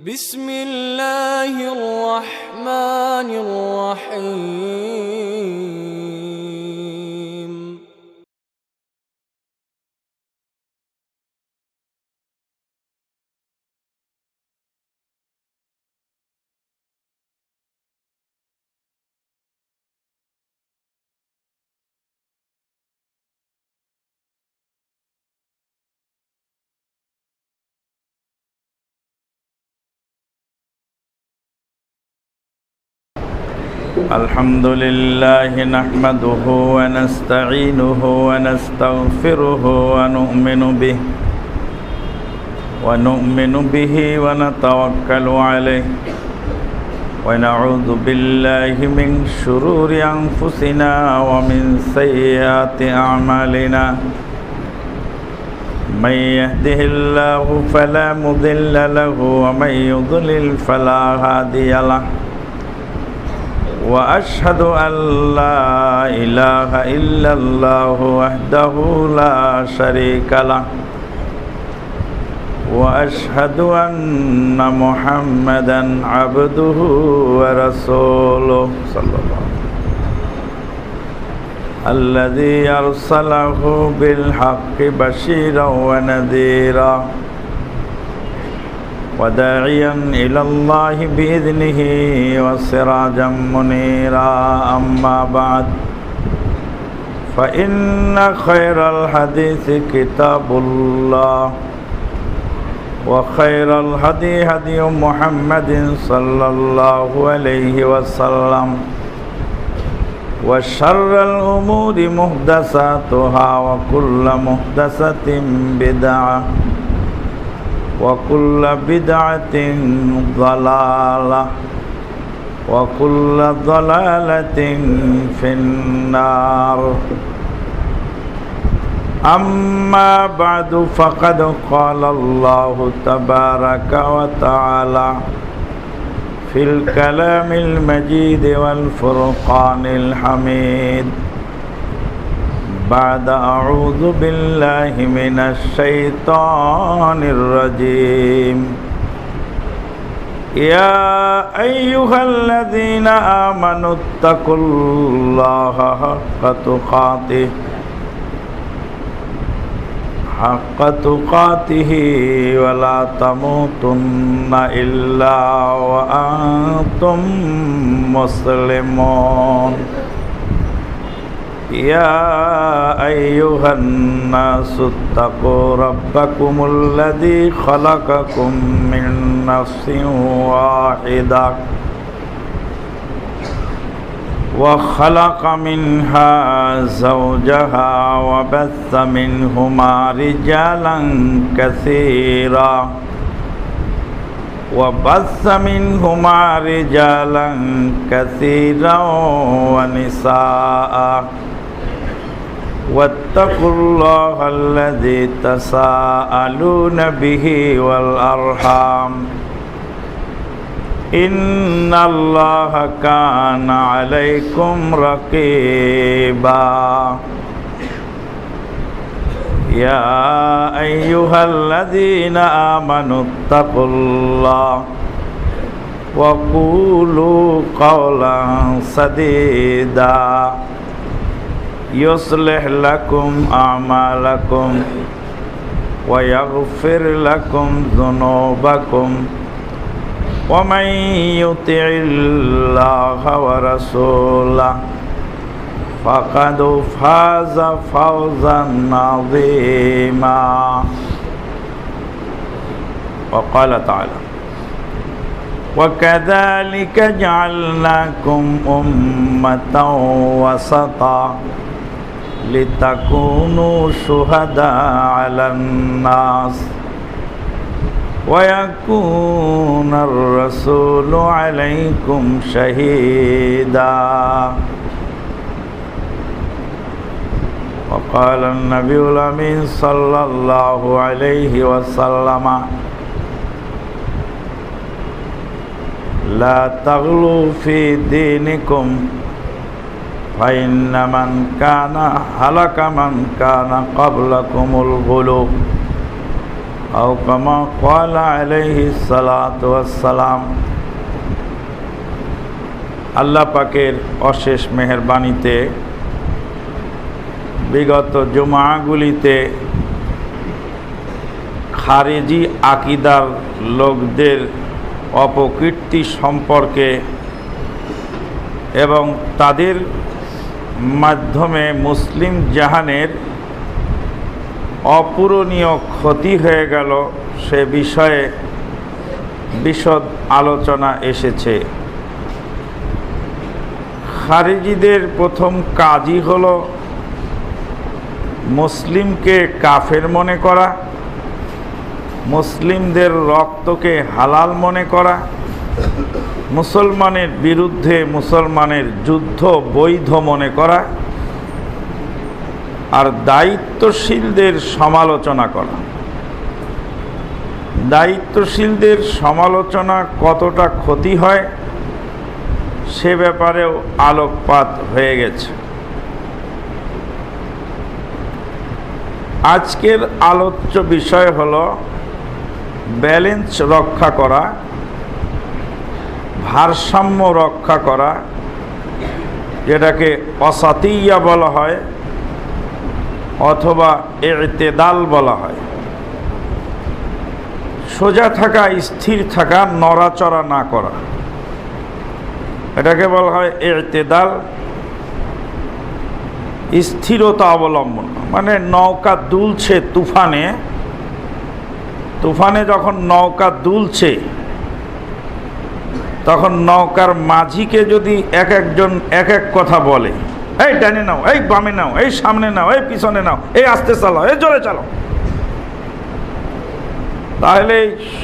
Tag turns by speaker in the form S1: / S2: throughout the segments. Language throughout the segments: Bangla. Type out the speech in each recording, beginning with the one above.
S1: بسم الله الرحمن الرحيم
S2: الحمد لله نحمده ونستعينه ونستغفره ونؤمن به ونتوكل عليه ونعوذ بالله من شرور أنفسنا ومن سيئات أعمالنا من يهده الله فلا مضل له ومن يضلل فلا هادي له وأشهد أن لا إله إلا الله وحده لا شريك له وأشهد أن محمدا عبده ورسوله صلى الله عليه وسلم الذي أرسله بالحق بشيرا ونذيرا وداعيا إلى الله بإذنه وسراجا منيرا أما بعد فإن خير الحديث كتاب الله وخير الهدي هدي محمد صلى الله عليه وسلم وشر الأمور محدثاتها وكل محدثة بدعة وكل بدعة ضلالة وكل ضلالة في النار أما بعد فقد قال الله تبارك وتعالى في الكلام المجيد والفرقان الحميد بعد أعوذ بالله من الشيطان الرجيم يا أيها الذين آمنوا اتقوا الله حق تقاته ولا تموتن إلا وأنتم مسلمون يا أيها الناس اتقوا ربكم الذي خلقكم من نفس واحدة وخلق منها زوجها وبث منهما رجالا كثيرا ونساء واتقوا الله الذي تساءلون به والأرحام إن الله كان عليكم رقيبا يا أيها الذين آمنوا اتقوا الله وقولوا قولا سديدا يصلح لكم أعمالكم ويغفر لكم ذنوبكم ومن يطع الله ورسوله فقد فاز فوزا عظيما وقال تعالى وكذلك جعلناكم أمة وسطا لتكونوا شهداء على الناس ويكون الرسول عليكم شهيدا وقال النبي الأمين صلى الله عليه وسلم لا تغلوا في دينكم فإن من كان هلك من كان قبلكم الغلو আও কামা ক্বালা আলাইহিস সালাতু ওয়াস সালাম। আল্লাহ পাকের অশেষ মেহেরবানিতে বিগত জুমাগুলিতে খারেজি আকিদার লোকদের অপকীর্তি সম্পর্কে এবং তাদের মাধ্যমে মুসলিম জাহানের অপূরণীয় ক্ষতি হয়ে গেল সে বিষয়ে বিশদ আলোচনা এসেছে। খারিজিদের প্রথম কাজই হলো মুসলিমকে কাফের মনে করা, মুসলিমদের রক্তকে হালাল মনে করা, মুসলমানের বিরুদ্ধে মুসলমানের যুদ্ধ বৈধ মনে করা, আর দায়িত্বশীলদের সমালোচনা করা। দায়িত্বশীলদের সমালোচনা কতটা ক্ষতি হয় সে ব্যাপারেও আলোকপাত হয়ে গেছে। আজকের আলোচ্য বিষয় হলো ব্যালেন্স রক্ষা করা, ভারসাম্য রক্ষা করা, যেটাকে ওয়াসাতিয়া বলা হয় অথবা ইতিদাল বলা হয়। সোজা থাকা, স্থির থাকা, নড়াচড়া না করা, এটাকে বলা হয় ইতিদাল। স্থিরতা অবলম্বন মানে নৌকা দুলছে তুফানে, তুফানে যখন নৌকা দুলছে তখন নৌকার মাঝিকে যদি এক একজন এক এক কথা বলে, এই ডানে নাও, এই বামে নাও, এই সামনে নাও, এই পিছনে নাও, এই আস্তে চালাও, এই জোরে চালাও, তাহলে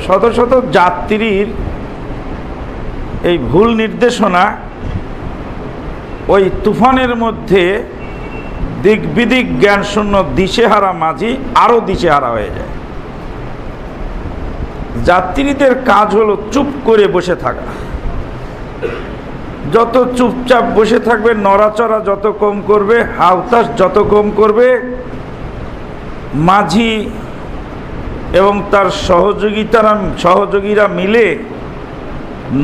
S2: শত শত যাত্রীর এই ভুল নির্দেশনা ওই তুফানের মধ্যে দিক বিদিক জ্ঞান শূন্য দিশেহারা মাঝি আরো দিশেহারা হয়ে যায়। যাত্রীদের কাজ হলো চুপ করে বসে থাকা। যত চুপচাপ বসে থাকবে, নড়াচড়া যত কম করবে, হাউতাস যত কম করবে, মাঝি এবং তার সহযোগীরা মিলে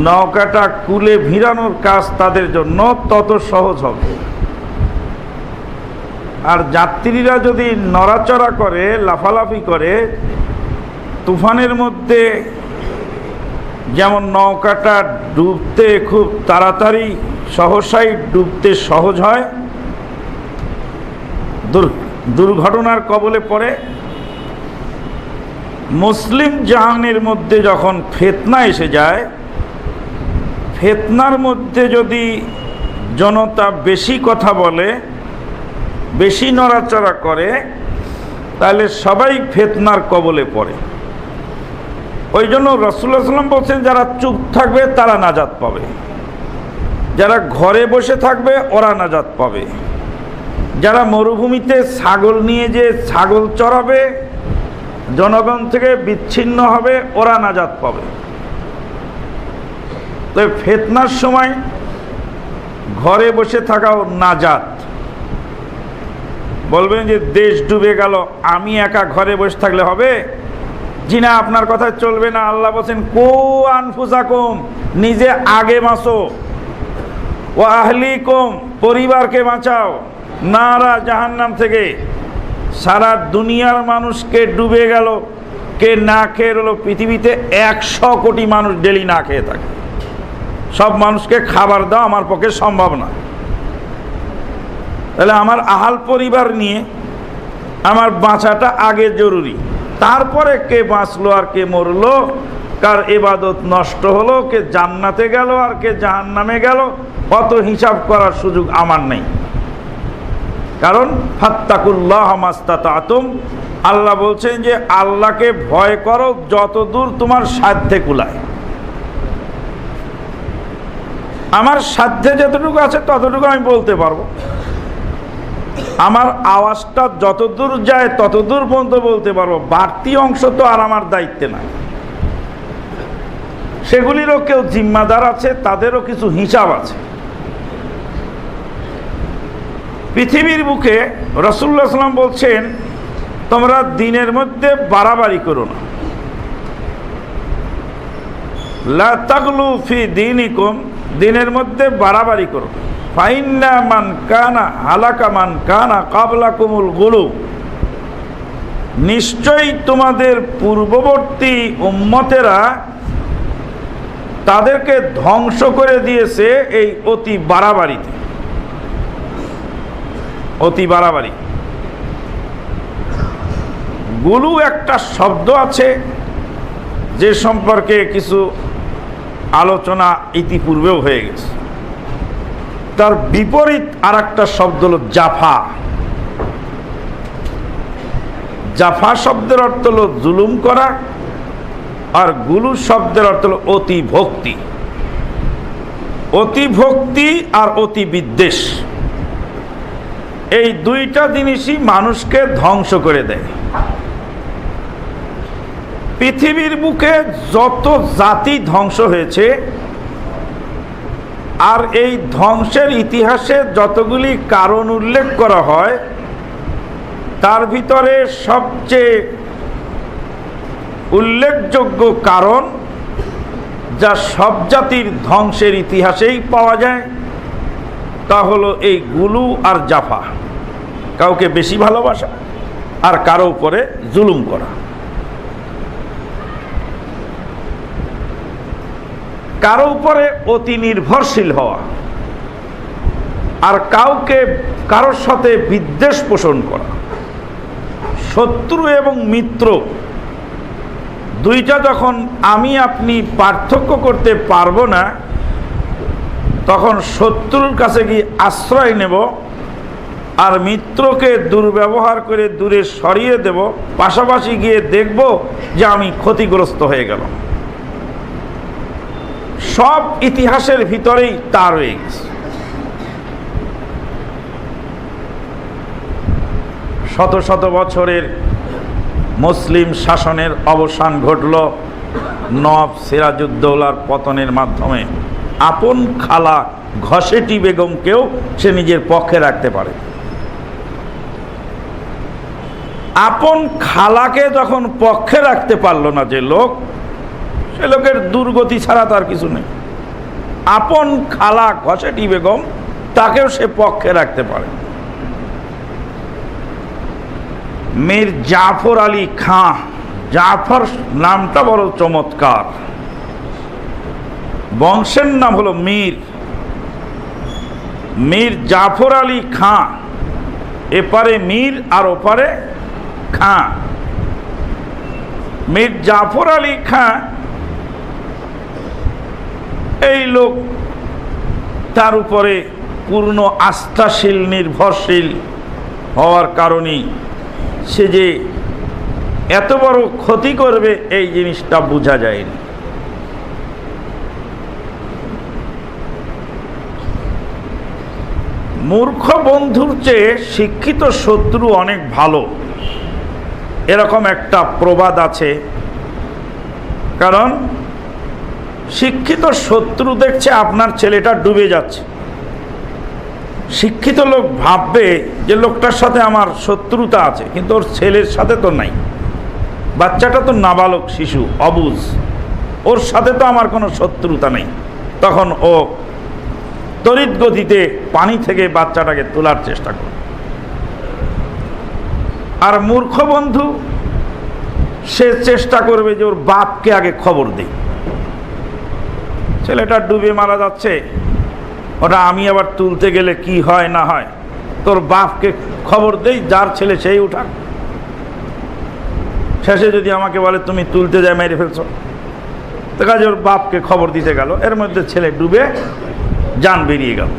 S2: নৌকাটা কুলে ভিড়ানোর কাজ তাদের জন্য তত সহজ হবে। আর যাত্রীরা যদি নড়াচড়া করে, লাফালাফি করে, তুফানের মধ্যে যেমন নৌকাটা ডুবতে খুব তাড়াতাড়ি সহসাই ডুবতে সহজ হয়, দুর্ঘটনার কবলে পড়ে। মুসলিম জাহানের মধ্যে যখন ফিতনা এসে যায়, ফিতনার মধ্যে যদি জনতা বেশি কথা বলে, বেশি নড়াচড়া করে, তাহলে সবাই ফিতনার কবলে পড়ে। ওই জন্য রাসূলুল্লাহ সাল্লাল্লাহু আলাইহি ওয়াসাল্লাম বলছেন, যারা চুপ থাকবে তারা নাজাত পাবে, যারা ঘরে বসে থাকবে ওরা নাজাত পাবে, যারা মরুভূমিতে ছাগল নিয়ে যে ছাগল চড়াবে, জনগণ থেকে বিচ্ছিন্ন হবে, ওরা নাজাত পাবে। তো ফিতনার সময় ঘরে বসে থাকাও নাজাত। বলবেন যে দেশ ডুবে গেল, আমি একা ঘরে বসে থাকলে হবে? জি না, আপনার কথা চলবে না। আল্লাহ বলছেন, কু আনফুসাকুম, নিজে আগে বাঁচো, ও আহলিকুম, পরিবারকে বাঁচাও, নারা জাহান্নাম থেকে। সারা দুনিয়ার মানুষকে ডুবে গেল, কে না খেয়ে রইল? পৃথিবীতে 100 কোটি মানুষ ডেলি না খেয়ে থাকে। সব মানুষকে খাবার দাও আমার পক্ষে সম্ভব না। তাহলে আমার আহাল পরিবার নিয়ে আমার বাঁচাটা আগে জরুরি, তারপরে কে বাঁচলো আর কে মরলো, কার ইবাদত নষ্ট হলো, কে জান্নাতে গেল আর কে জাহান্নামে গেল, অত হিসাব করার সুযোগ আমার নেই। কারণ ফাত্তাকুল্লাহ মাস্তাতাতুম, আল্লাহ বলছেন যে আল্লাহকে ভয় করো যতদূর তোমার সাধ্যে কুলায়। আমার সাধ্যে যতটুকু আছে ততটুকু আমি বলতে পারবো, আমার আওয়াজটা যতদূর যায় ততদূর পর্যন্ত বলতে পারবো, বাড়তি অংশ তো আর আমার দায়িত্বে নাই। সেগুলিরও কেউ জিম্মাদার আছে, তাদেরও কিছু হিসাব আছে। পৃথিবীর বুকে রাসূলুল্লাহ সাল্লাল্লাহু আলাইহি ওয়াসাল্লাম বলছেন, তোমরা দিনের মধ্যে বাড়াবাড়ি করো না। লা তাগলু ফি দীনিকুম, দিনের মধ্যে বাড়াবাড়ি করো। ফাইন্না মান কানা হালাকা মান কানা কাবলাকুমুল গুলু, নিশ্চয়ই তোমাদের পূর্ববর্তী উম্মতেরা তাদেরকে ধ্বংস করে দিয়েছে এই অতি বাড়াবাড়িতে। অতি বাড়াবাড়ি, গুলু একটা শব্দ আছে যে সম্পর্কে কিছু আলোচনা ইতিপূর্বেও হয়ে গেছে। তার বিপরীত আর একটা শব্দ হলো জাফা। জাফা শব্দের অর্থ হলো জুলুম করা, আর গুলু শব্দের অর্থ হলো অতি ভক্তি। অতি ভক্তি আর অতি বিদ্বেষ, এই দুইটা জিনিসই মানুষকে ধ্বংস করে দেয়। পৃথিবীর বুকে যত জাতি ধ্বংস হয়েছে, আর এই ধ্বংসের ইতিহাসে যতগুলি কারণ উল্লেখ করা হয়, তার ভিতরে সবচেয়ে উল্লেখযোগ্য কারণ, যা সব জাতির ধ্বংসের ইতিহাসেই পাওয়া যায়, তা হলো এই গুলু আর জাফা। কাউকে বেশি ভালোবাসা আর কারো উপরে জুলুম করা। কারো উপরে অতি নির্ভরশীল হওয়া, আর কারোর সাথে বিদ্বেষ পোষণ করা। শত্রু এবং মিত্র দুইটা যখন আমি আপনি পার্থক্য করতে পারবো না, তখন শত্রুর কাছে গিয়ে আশ্রয় নেব, আর মিত্রকে দুর্ব্যবহার করে দূরে সরিয়ে দেব, পাশাপাশি গিয়ে দেখব যে আমি ক্ষতিগ্রস্ত হয়ে গেলাম। সব ইতিহাসের ভিতরেই তা রয়ে গেছে। শত শত বছরের মুসলিম শাসনের অবসান ঘটল নবাব সিরাজউদ্দৌলার পতনের মাধ্যমে। আপন খালা ঘসেটি বেগমকেও সে নিজের পক্ষে রাখতে পারে। আপন খালাকে যখন পক্ষে রাখতে পারলো না যে লোক, সে লোকের দুর্গতি ছাড়া তার কিছু নেই। আপন খালা ঘসেটি বেগম, তাকেও সে পক্ষে রাখতে পারে। মীর জাফর আলী খাঁ, জাফর নামটা বড় চমৎকার। বংশের নাম হলো মীর। মীর জাফর আলী খাঁ, এপারে মীর আর ওপারে খাঁ। মীর জাফর আলী খাঁ এই লোক, তার উপরে পূর্ণ আস্থাশীল নির্ভরশীল হওয়ার কারণেই সে যে এত বড় ক্ষতি করবে এই জিনিসটা বোঝা যায়নি। মূর্খ বন্ধুর চেয়ে শিক্ষিত শত্রু অনেক ভালো, এরকম একটা প্রবাদ আছে। কারণ শিক্ষিত শত্রু দেখছে আপনার ছেলেটা ডুবে যাচ্ছে, শিক্ষিত লোক ভাববে যে লোকটার সাথে আমার শত্রুতা আছে, কিন্তু ওর ছেলের সাথে তো নাই। বাচ্চাটা তো নাবালক শিশু, অবুঝ, ওর সাথে তো আমার কোনো শত্রুতা নেই। তখন ও তড়িৎ গতিতে পানি থেকে বাচ্চাটাকে তোলার চেষ্টা করে। আর মূর্খ বন্ধু সে চেষ্টা করবে যে ওর বাপকে আগে খবর দেই, ছেলেটা ডুবে মারা যাচ্ছে, ওটা আমি আবার তুলতে গেলে কি হয় না হয়, তোর বাপকে খবর দেই, যার ছেলে সেই উঠাক। শেষে যদি আমাকে বলে তুমি তুলতে যায় মেরে ফেলছো, তো কাজে ওর বাপকে খবর দিতে গেল, এর মধ্যে ছেলে ডুবে জান বেরিয়ে গেল।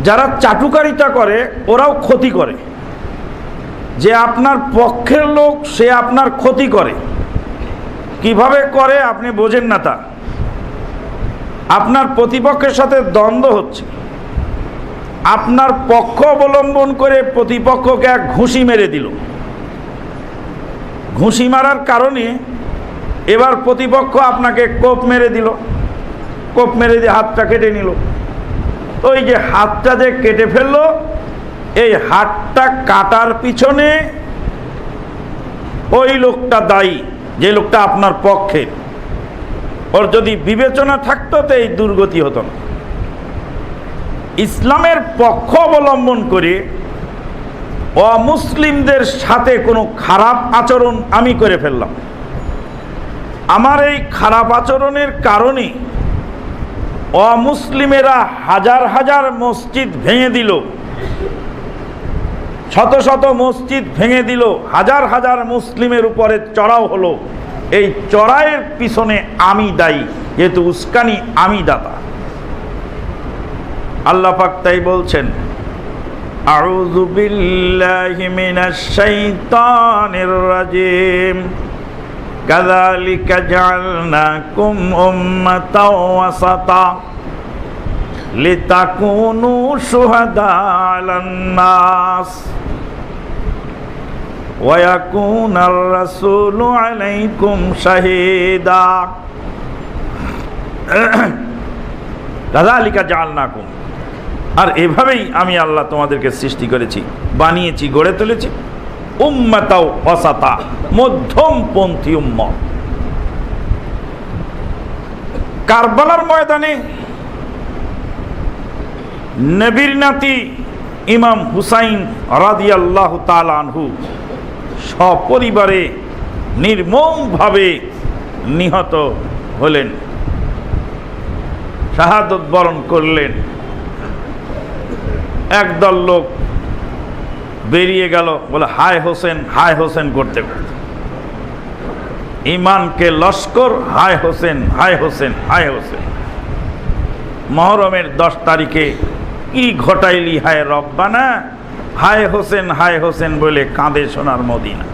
S2: যারা চাটুকারিতা করে ওরাও ক্ষতি করে। যে আপনার পক্ষের লোক সে আপনার ক্ষতি করে, কিভাবে করে আপনি বোঝেন না। তা আপনার প্রতিপক্ষের সাথে দ্বন্দ্ব হচ্ছে, আপনার পক্ষ অবলম্বন করে প্রতিপক্ষকে এক ঘুষি মেরে দিল। ঘুষি মারার কারণে এবার প্রতিপক্ষ আপনাকে কোপ মেরে দিল, কোপ মেরে দিয়ে হাতটা কেটে নিল। তো এই যে হাতটা যে কেটে ফেললো, এই হাতটা কাটার পিছনে ওই লোকটা দায়ী, যে লোকটা আপনার পক্ষে, ওর যদি বিবেচনা থাকতো তো এই দুর্গতি হতো না। ইসলামের পক্ষ অবলম্বন করে অমুসলিমদের সাথে কোনো খারাপ আচরণ আমি করে ফেললাম, আমার এই খারাপ আচরণের কারণে অমুসলিমেরা হাজার হাজার মসজিদ ভেঙে দিল, শত শত মসজিদ ভেঙে দিল, হাজার হাজার মুসলিমের উপরে চড়াও হলো, এই চড়াইয়ের পিছনে আমি দায়ী, যেহেতু উস্কানি আমি দাতা। আল্লাহ পাক তাই বলছেন, আউযু বিল্লাহি মিনাশ শাইতানির রাজিম, কাযালিকা জাআলনাকুম উম্মাতাও ওয়াসাতা লিতাকুনু শুহাদা আলান নাস ওয়া ইয়াকুনার রাসূলু আলাইকুম শাহীদা। কাযালিকা জাআলনাকুম, আর এভাবেই আমি আল্লাহ তোমাদেরকে সৃষ্টি করেছি, বানিয়েছি, গড়ে তুলেছি উম্মাতাও ওয়াসাতা, মধ্যমপন্থী উম্মত। কারবালার ময়দানে নবীর নাতি ইমাম হুসাইন রাদিয়াল্লাহু তাআলা আনহু সপরিবারে নির্মমভাবে নিহত হলেন, শাহাদত বরণ করলেন। একদল লোক বেরিয়ে গেল, বলে হায় হোসেন, হায় হোসেন করতে করতে ইমানকে লস্কর, হায় হোসেন, হায় হোসেন, হায় হোসেন। মহরমের 10 তারিখে কি ঘটাইলি হায় রব্বানা, হায় হোসেন, হায় হোসেন বলে কাঁদে সোনার মদিনা।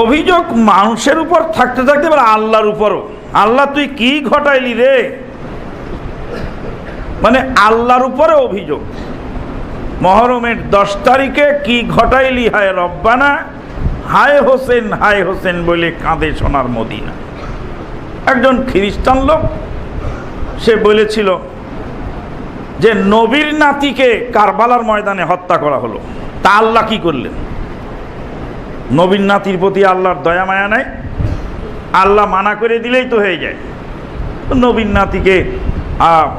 S2: অভিযোগ মানুষের উপর থাকতে থাকতে বলে আল্লাহর উপরও, আল্লাহ তুই কি ঘটাইলি রে, মানে আল্লাহর উপরে অভিযোগ। মহরমের 10 তারিখে কি ঘটাইলি হায় রব্বানা, হায় হোসেন, হায় হোসেন বলে কাঁদে সোনার মদিনা। একজন খ্রিস্টান লোক সে বলেছিল যে নবীর নাতিকে কারবালার ময়দানে হত্যা করা হলো, তা আল্লাহ কি করলেন? নবীর নাতির প্রতি আল্লাহর দয়া মায়া নাই? আল্লাহ মানা করে দিলেই তো হয়ে যায়। নবীর নাতিকে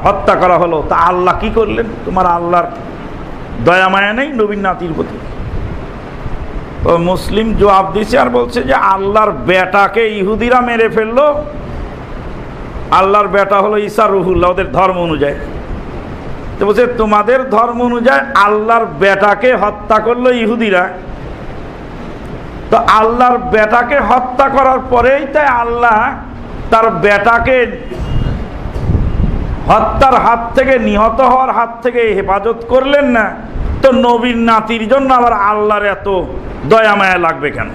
S2: হত্যা করা হলো, তা আল্লাহ কি করলেন? তোমার আল্লাহর দয়া মায়া নেই নবীর নাতির প্রতি? তো মুসলিম জবাব দিছে আর বলছে যে আল্লাহর বেটাকে ইহুদিরা মেরে ফেললো, আল্লাহর বেটা হলো ঈসা রুহুল্লাহ, ওদের ধর্ম অনুযায়ী। তো বলছে তোমাদের ধর্ম অনুযায়ী আল্লাহর বেটাকে হত্যা করলো ইহুদিরা, তো আল্লাহর বেটাকে হত্যা করার পরেই তাই আল্লাহ তার বেটাকে হত্যার হাত থেকে, নিহত হওয়ার হাত থেকে হেফাজত করলেন না, তো নবীর নাতির জন্য আবার আল্লাহর এত দয়া মায়া লাগবে কেন?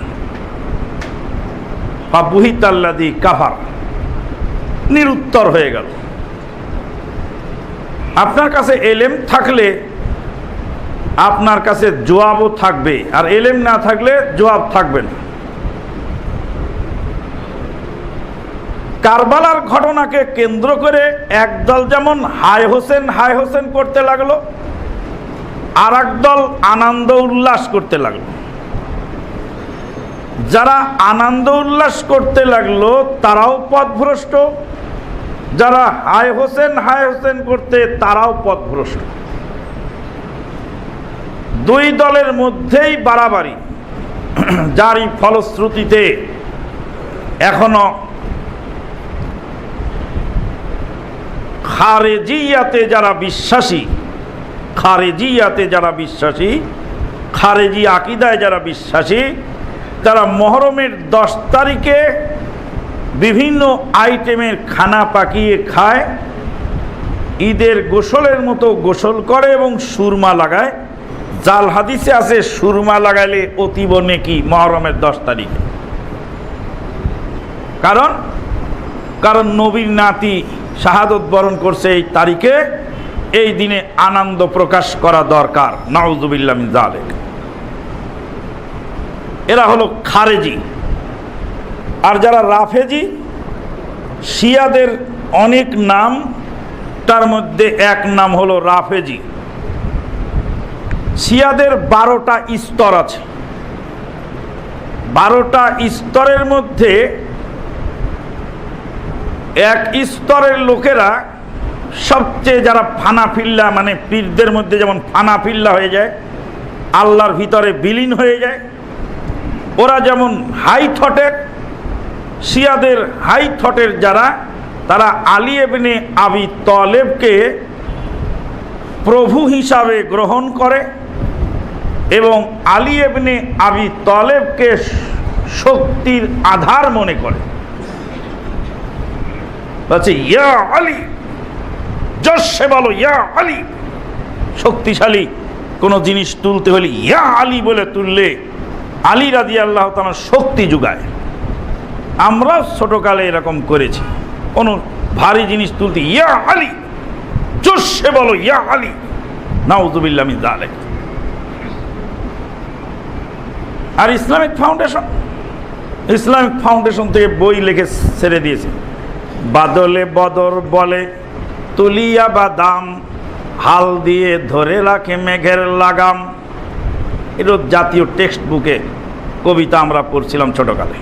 S2: ফাবুহিতাল্লাযী কাফার, নিরুত্তর হয়ে গেল। আপনার কাছে এলেম থাকলে আপনার কাছে জবাবও থাকবে, আর এলেম না থাকলে জবাব থাকবে না। কারবালার ঘটনাকে কেন্দ্র করে একদল যেমন হায় হোসেন, হায় হোসেন করতে লাগলো, আর একদল আনন্দ উল্লাস করতে লাগলো। যারা আনন্দ উল্লাস করতে লাগলো তারাও পথভ্রষ্ট, যারা হায় হোসেন, হায় হোসেন করতে তারাও পথভ্রষ্ট। দুই দলের মধ্যেই বাড়াবাড়ি, যারই ফলশ্রুতিতে এখনো খারেজিয়াতে যারা বিশ্বাসী, খারেজি আকীদায় যারা বিশ্বাসী, তারা মহরমের 10 তারিখে বিভিন্ন আইটেমের খানা পাকিয়ে খায়, ঈদের গোসলের মতো গোসল করে এবং সুরমা লাগায়। জাল হাদিসে আছে সুরমা লাগাইলে অতীব নেকি মহরমের 10 তারিখে। কারণ নবীর নাতি শাহাদত বরণ করছে এই তারিখে, এই দিনে আনন্দ প্রকাশ করা দরকার। নাউযুবিল্লাহ মিন যালিক। এরা হলো খারেজি। আর যারা রাফেজি, শিয়াদের অনেক নাম, তার মধ্যে এক নাম হলো রাফেজি। শিয়াদের 12টা স্তর আছে। 12টা স্তরের মধ্যে এক স্তরের লোকেরা সবচেয়ে যারা ফানাফিল্লা, মানে পীরদের মধ্যে যেমন ফানাফিল্লা হয়ে যায়, আল্লাহর ভিতরে বিলীন হয়ে যায়, ওরা যেমন হাই থটের, শিয়াদের হাই থটের যারা, তারা আলী ইবনে আবি তালেবকে প্রভু হিসাবে গ্রহণ করে এবং আলী ইবনে আবি তালেবকে শক্তির আধার মনে করে। বলছে ইয়া আলী, জোরসে বলো ইয়া আলী। শক্তিশালী কোনো জিনিস তুলতে হলে ইয়া আলী বলে তুললে আলী রাদিয়াল্লাহু তাআলা শক্তি যোগায়। আমরা ছোটকালে এরকম করেছি, কোনো ভারী জিনিস তুলতে ইয়া আলী, জোরসে বলো ইয়া আলী। নাউযুবিল্লাহ মিন যালিক। আর ইসলামিক ফাউন্ডেশন থেকে বই লিখে ছেড়ে দিয়েছে, বাদলে বদর বলে তুলিয়া বাদাম, হাল দিয়ে ধরে রাখে মেঘের লাগাম। এটা জাতীয় টেক্সট বুকে কবিতা আমরা পড়ছিলাম ছোটকালে।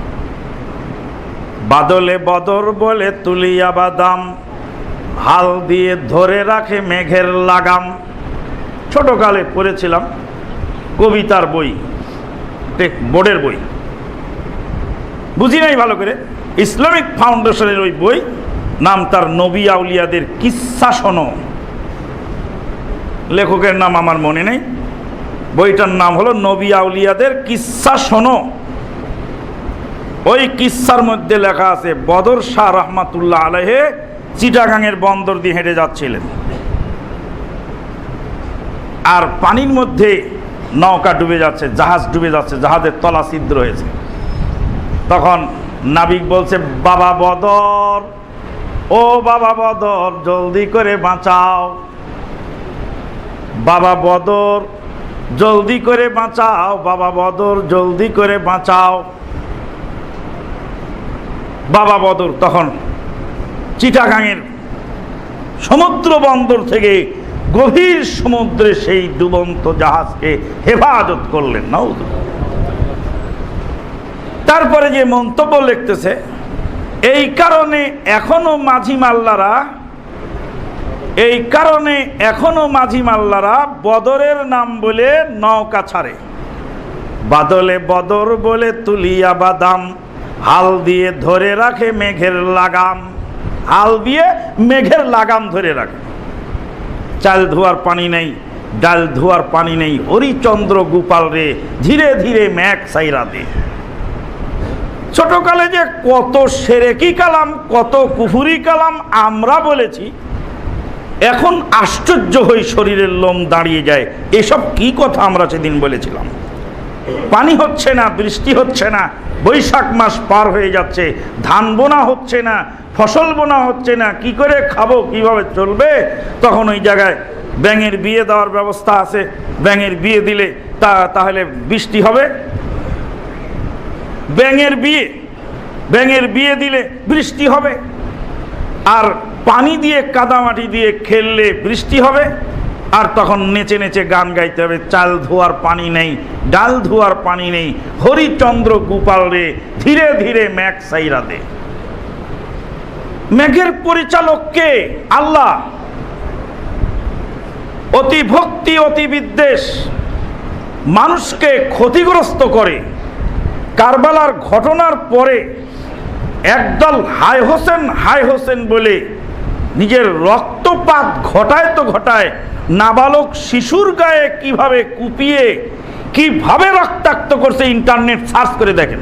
S2: বাদলে বদর বলে তুলিয়া বাদাম, হাল দিয়ে ধরে রাখে মেঘের লাগাম। ছোটকালে পড়েছিলাম কবিতার বই, বোর্ডের বই, বুঝি নাই ভালো করে। ইসলামিক ফাউন্ডেশনের ওই বই, নাম তার নবী আউলিয়াদের কিচ্ছা শোনো। লেখকের নাম আমার মনে নেই, বইটার নাম হলো নবী আউলিয়াদের কিচ্ছা শোনো। ওই কিচ্ছার মধ্যে লেখা আছে বদর শাহ রহমাতুল্লাহ আলাইহি চিটাগাংয়ের বন্দর দিয়ে হেঁটে যাচ্ছিলেন, আর পানির মধ্যে নৌকা ডুবে যাচ্ছে, জাহাজ ডুবে যাচ্ছে, জাহাজের তলা ছিদ্র হয়েছে। তখন নাবিক বলছে, বাবা বদর, ও বাবা বদর, জলদি করে বাঁচাও, বাবা বদর জলদি করে বাঁচাও, বাবা বদর জলদি করে বাঁচাও। বাবা বদর তখন চিটাগাংয়ের সমুদ্র বন্দর থেকে গভীর সমুদ্রে সেই ডুবন্ত জাহাজকে হেফাজত করলেন। তারপরে যে মন্তব্য লিখতেছে, এই কারণে এখনো মাঝি মাল্লারা বদরের নাম বলে নৌকা ছাড়ে। বাদলে বদর বলে তুলিয়া বাদাম, হাল দিয়ে ধরে রাখে মেঘের লাগাম। হাল দিয়ে মেঘের লাগাম ধরে রাখে। চাল ধোয়ার পানি নেই, ডাল ধোয়ার পানি নেই, হরিচন্দ্র গোপাল রে ধীরে ধীরে মেঘ সাইরা দে। ছোটকালে যে কত সেরেকি কালাম, কত কুফুরি কালাম আমরা বলেছি, এখন আশ্চর্য হয়ে শরীরের লোম দাঁড়িয়ে যায়। এসব কি কথা আমরা সেদিন বলেছিলাম। পানি হচ্ছে না, বৃষ্টি হচ্ছে না, বৈশাখ মাস পার হয়ে যাচ্ছে, ধান বোনা হচ্ছে না, ফসল বোনা হচ্ছে না, কি করে খাবো, কিভাবে চলবে? তখন ওই জায়গায় ব্যাঙের বিয়ে দেওয়ার ব্যবস্থা আছে, ব্যাঙের বিয়ে দিলে তাহলে বৃষ্টি হবে। ব্যাঙের বিয়ে দিলে বৃষ্টি হবে, আর পানি দিয়ে কাদামাটি দিয়ে খেললে বৃষ্টি হবে। আর তখন নেচে নেচে গান গাইতে হবে, চাল ধোয়ার পানি নেই, ডাল ধোয়ার পানি নেই, হরিচন্দ্র গোপাল রে ধীরে ধীরে মেঘ সাইরা দে। মেঘের পরিচালক কে? আল্লাহ। অতি ভক্তি অতি বিদ্বেষ মানুষকে ক্ষতিগ্রস্ত করে। কারবালার ঘটনার পরে একদল হাই হোসেন বলে নিজের রক্তপাত ঘটায় তো ঘটায়, নাবালক শিশুর গায়ে কিভাবে কুপিয়ে কিভাবে রক্তাক্ত করছে ইন্টারনেট সার্চ করে দেখেন।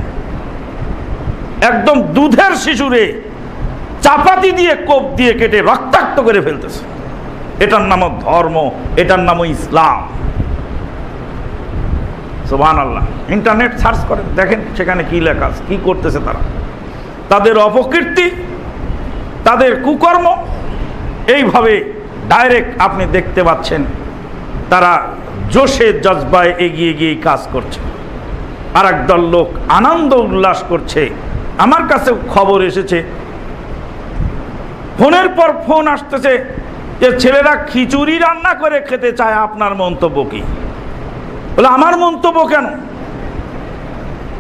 S2: একদম দুধের শিশুরে চাপাতি দিয়ে কোপ দিয়ে কেটে রক্তাক্ত করে ফেলতেছে। এটার নাম ধর্ম, এটার নাম ইসলাম। সুবহানাল্লাহ। ইন্টারনেট সার্চ করেন, দেখেন সেখানে কি লেখা আছে, কি করতেছে তারা, তাদের অপকীর্তি, তাদের কুকর্ম। এইভাবে ডাইরেক্ট আপনি দেখতে পাচ্ছেন তারা জোশে জজবায় এগিয়ে গিয়ে কাজ করছে। আর একদল লোক আনন্দ উল্লাস করছে। আমার কাছে খবর এসেছে, ফোনের পর ফোন আসতেছে যে ছেলেরা খিচুড়ি রান্না করে খেতে চায়, আপনার মন্তব্য কি? বলে আমার মন্তব্য কেন?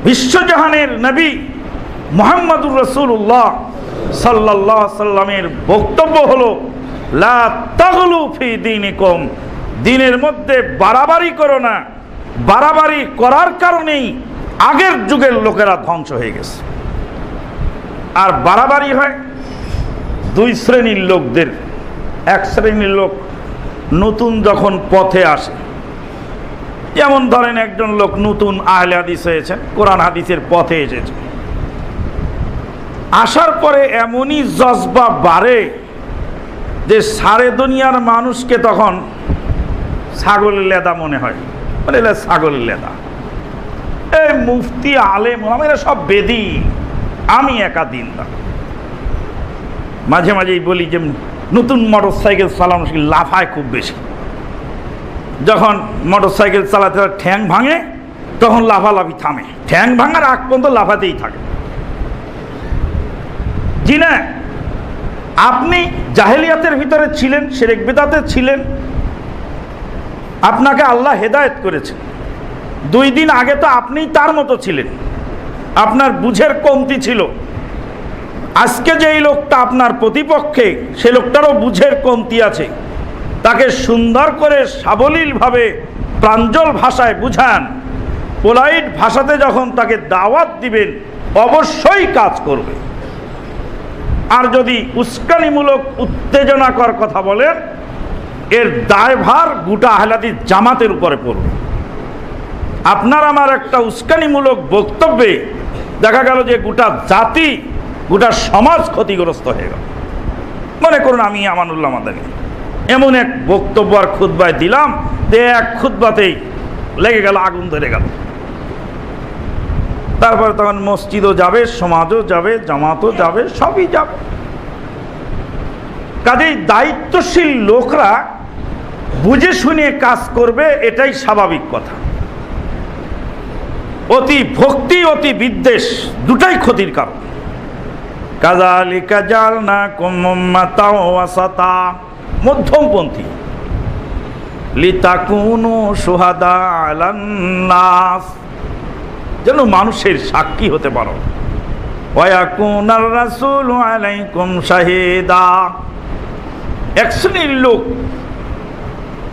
S2: বিশ্বজাহানের নবী মুহাম্মদুর রাসূলুল্লাহ সাল্লাল্লাহু আলাইহি সাল্লামের বক্তব্য হলো লা তাগলু ফি দীনিকুম, দ্বীনের মধ্যে বাড়াবাড়ি করো না। বাড়াবাড়ি করার কারণেই আগের যুগের লোকেরা ধ্বংস হয়ে গেছে। আর বাড়াবাড়ি হয় দুই শ্রেণীর লোকদের। এক শ্রেণীর লোক নতুন যখন পথে আসে, যেমন ধরেন একজন লোক নতুন আহলে হাদিস হয়েছে, কোরআন হাদিসের পথে এসেছে, আসার পরে এমনই জজবা বাড়ে যে সারে দুনিয়ার মানুষকে তখন ছাগলের লেদা মনে হয়, মানে ছাগলের লেদা। এই মুফতি আলেম এরা সব বেদি, আমি একা দিন না। মাঝে মাঝেই বলি যে নতুন মোটর সাইকেল চালানো লাফায় খুব বেশি। যখন মোটর সাইকেল চালাতে ঠ্যাং ভাঙে তখন লাফালাফি থামে, ঠ্যাং ভাঙার আগ পর্যন্ত লাফাতেই থাকে। জি না, আপনি জাহেলিয়াতের ভিতরে ছিলেন, শিরক বিদআতে ছিলেন, আপনাকে আল্লাহ হেদায়েত করেছেন। 2 দিন আগে তো আপনি তার মতো ছিলেন, আপনার বুঝের কমতি ছিল। আজকে যে এই লোকটা আপনার প্রতিপক্ষে, সে লোকটারও বুঝের কমতি আছে। তাকে সুন্দর করে সাবলীলভাবে প্রাঞ্জল ভাষায় বুঝান, পোলাইট ভাষাতে যখন তাকে দাওয়াত দিবেন অবশ্যই কাজ করবে। আর যদি উস্কানিমূলক উত্তেজনাকর কথা বলেন, এর দায়ভার গোটা আহলে হাদিস জামাতের উপরে পড়বে। আপনার আমার একটা উস্কানিমূলক বক্তব্যে দেখা গেল যে গোটা জাতি, গোটা সমাজ ক্ষতিগ্রস্ত হয়ে গেল। মনে করুন আমি আমানুল্লাহ মাদানী এমন এক বক্তব্য আর খুতবায় দিলাম যে এক খুতবাতেই লেগে গেল, আগুন ধরে গেল। তারপরে তখন মসজিদও যাবে, সমাজও যাবে, জামাতও যাবে, সবই যাবে। কাজেই দায়িত্বশীল লোকরা বুঝে শুনে কাজ করবে, এটাই স্বাভাবিক কথা। অতি ভক্তি অতি বিদ্বেষ দুটাই ক্ষতির কারণ। কাযালিকা জাআলনাকুম উম্মাতাও ওয়াসাতা, মধ্যমপন্থী। লিতাকুনু শুহাদা আলান নাস, যেন মানুষের সাক্ষী হতে পারো। ওয়ায়াকুনার রাসূলু আলাইকুম শাহীদা। এক শ্রেণীর লোক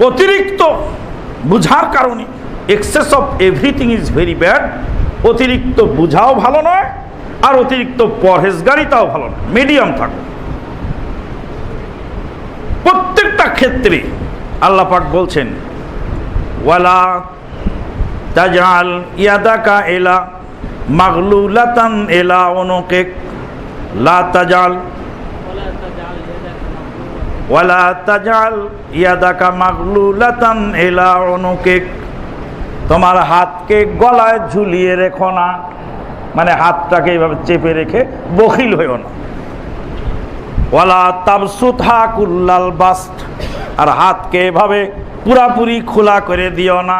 S2: অতিরিক্ত বুঝার কারণে, access of everything is very bad. অতিরিক্ত বুঝাও ভালো নয়, আর অতিরিক্ত পরহেজগারিতাও ভালো নয়, মিডিয়াম থাকো। প্রত্যেকটা ক্ষেত্রে আল্লাহ পাক বলছেন ওয়ালা তাজআল ইয়াদাকা ইলা মাগলুলাতান ইলা উনুকিক, লা তাজআল ওয়ালা তাজআল ইয়াদাকা মাগলুলাতান ইলা উনুকিক, তোমার হাতকে গলায় ঝুলিয়ে রেখো না, মানে হাতটাকে এইভাবে চেপে রেখে বখিল হইও না। ওয়ালা তাবসুতহা কুল্লাল বাসত, আর হাতকে এভাবে পুরাপুরি খোলা করে দিও না,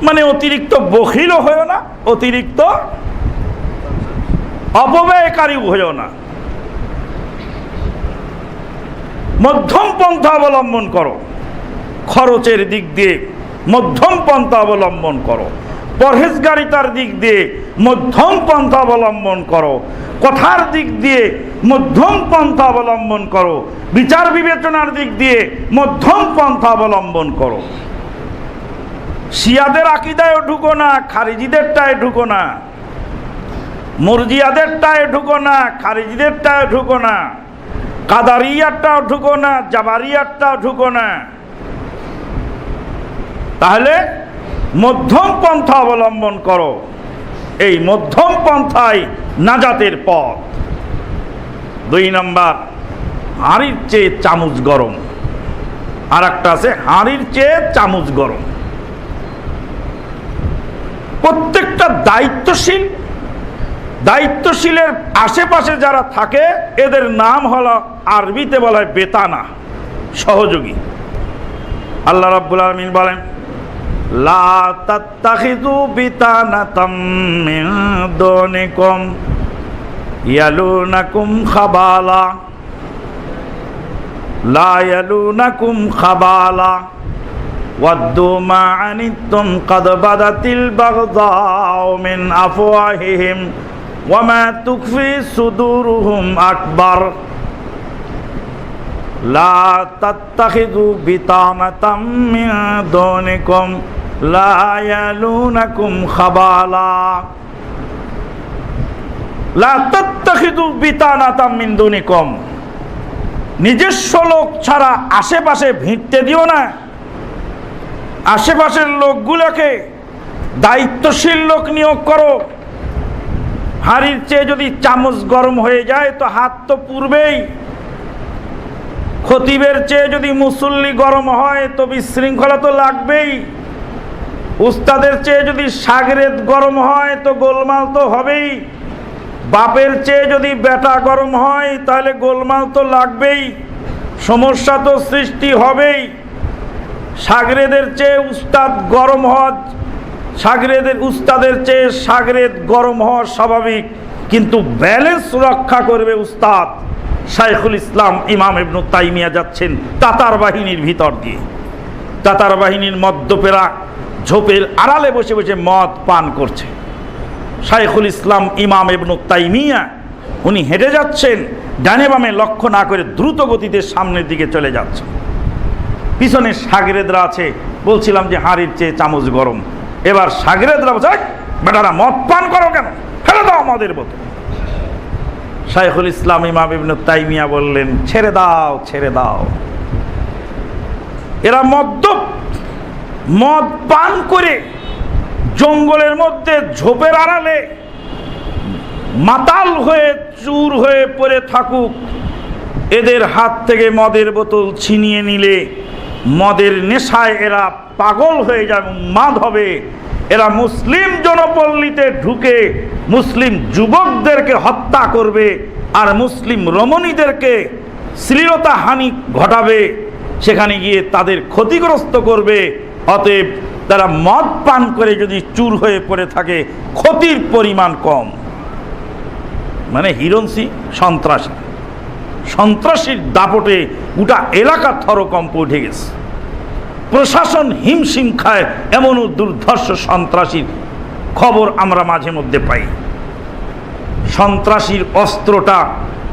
S2: মানে অতিরিক্ত বখিলও হইও না, অতিরিক্ত অপব্যয়কারী হইও না। মধ্যম পন্থা অবলম্বন করো, খরচের দিক দিয়ে মধ্যম পন্থা অবলম্বন করো, পরহেজগারিতার দিক দিয়ে মধ্যম পন্থা অবলম্বন করো, কথার দিক দিয়ে মধ্যম পন্থা অবলম্বন করো, বিচার বিবেচনার দিক দিয়ে মধ্যম পন্থা অবলম্বন করো। শিয়াদের আকীদায় ঢুকো না, খারিজিদেরটায় ঢুকো না, মুরজিয়াদেরটায় ঢুকো না, খারিজিদেরটায় ঢুকো না, কাদারিয়ারটাও ঢুকো না, জাবারিয়ারটাও ঢুকো না। তাহলে মধ্যম পন্থা অবলম্বন করো। এই মধ্যম পন্থাই নাজাতের পথ। 2 নম্বর, হাঁড়ির চেয়ে চামচ গরম। আর একটা আছে হাঁড়ির চেয়ে চামচ গরম। প্রত্যেকটা দায়িত্বশীলের আশেপাশে যারা থাকে এদের নাম হলো আরবিতে বলা হয় বেতানা, সহযোগী। আল্লাহ রাব্বুল আলামিন বলেন লা তাত্তাখিযু বিতানাতাম মিন দুনিকুম ইয়ালুনাকুম খাবালা, লা ইয়ালুনাকুম খাবালা। ওয়াদ্দু মা আনিতুম কাদ বাদাতিল বাগদাউ মিন আফওয়াহিহিম ওয়া মা তুখফি সুদুরুহুম আকবার লা তাত্তাখিযু বিতানাতাম মিন দুনিকুম লা ইয়ালুনাকুম খাবালা লা তাত্তাখিযু বিতানাতাম মিন দুনিকুম, নিজস্ব লোক ছাড়া আশেপাশে ভিড়তে দিও না। আশেপাশের লোকগুলোকে দায়িত্বশীল লোক নিয়োগ করো। হাঁড়ির চেয়ে যদি চামচ গরম হয়ে যায় তো হাত তো পুড়বেই। খতিবের চেয়ে যদি মুসল্লি গরম হয় তো বিশৃঙ্খলা তো লাগবেই। উস্তাদের চেয়ে যদি শাগরেদ গরম হয় তো গোলমাল তো হবেই। বাপের চেয়ে যদি বেটা গরম হয় তাহলে গোলমাল তো লাগবেই, সমস্যা তো সৃষ্টি হবেই। শাগরেদের চেয়ে উস্তাদ গরম হওয়া, উস্তাদের চেয়ে শাগরেদ গরম হওয়া স্বাভাবিক, কিন্তু ব্যালেন্স রক্ষা করবে উস্তাদ। শাইখুল ইসলাম ইমাম ইবনে তাইমিয়া যাচ্ছেন তাতার বাহিনীর ভিতর দিয়ে। তাতার বাহিনীর মদ্যপেরা ঝোপের আড়ালে বসে বসে মদ পান করছে। শাইখুল ইসলাম ইমাম ইবনে তাইমিয়া উনি হেঁটে যাচ্ছেন, ডানে বামে লক্ষ্য না করে দ্রুত গতিতে সামনের দিকে চলে যাচ্ছে। পিছনে শাগরেদরা আছে, বলছিলাম যে হাঁড়ির চেয়ে চামচ গরম। এবার শাগরেদরা বলছে, বেটারা মদ পান করো কেন, ফেলে দাও মদের বোতল। শাইখুল ইসলাম ইমাম ইবনে তাইমিয়া বললেন, ছেড়ে দাও ছেড়ে দাও, এরা মদ পান করে জঙ্গলের মধ্যে ঝোপের আড়ালে মাতাল হয়ে চুর হয়ে পড়ে থাকুক। এদের হাত থেকে মদের বোতল ছিনিয়ে নিলে মদের নেশায় এরা পাগল হয়ে যাবে, উন্মাদ হবে। এরা মুসলিম জনপল্লীতে ঢুকে মুসলিম যুবকদেরকে হত্যা করবে আর মুসলিম রমণীদেরকে শ্লীলতাহানি ঘটাবে, সেখানে গিয়ে তাদের ক্ষতিগ্রস্ত করবে। অতএব তারা মদ পান করে যদি চুর হয়ে পড়ে থাকে ক্ষতির পরিমাণ কম। মানে হিরণসি সন্ত্রাসীর দাপটে গোটা এলাকা থরকম্প উঠে গেছে। প্রশাসন হিমশিম খায়, এমনও দুর্ধর্ষ সন্ত্রাসীর খবর আমরা মাঝে মধ্যে পাই। সন্ত্রাসীর অস্ত্রটা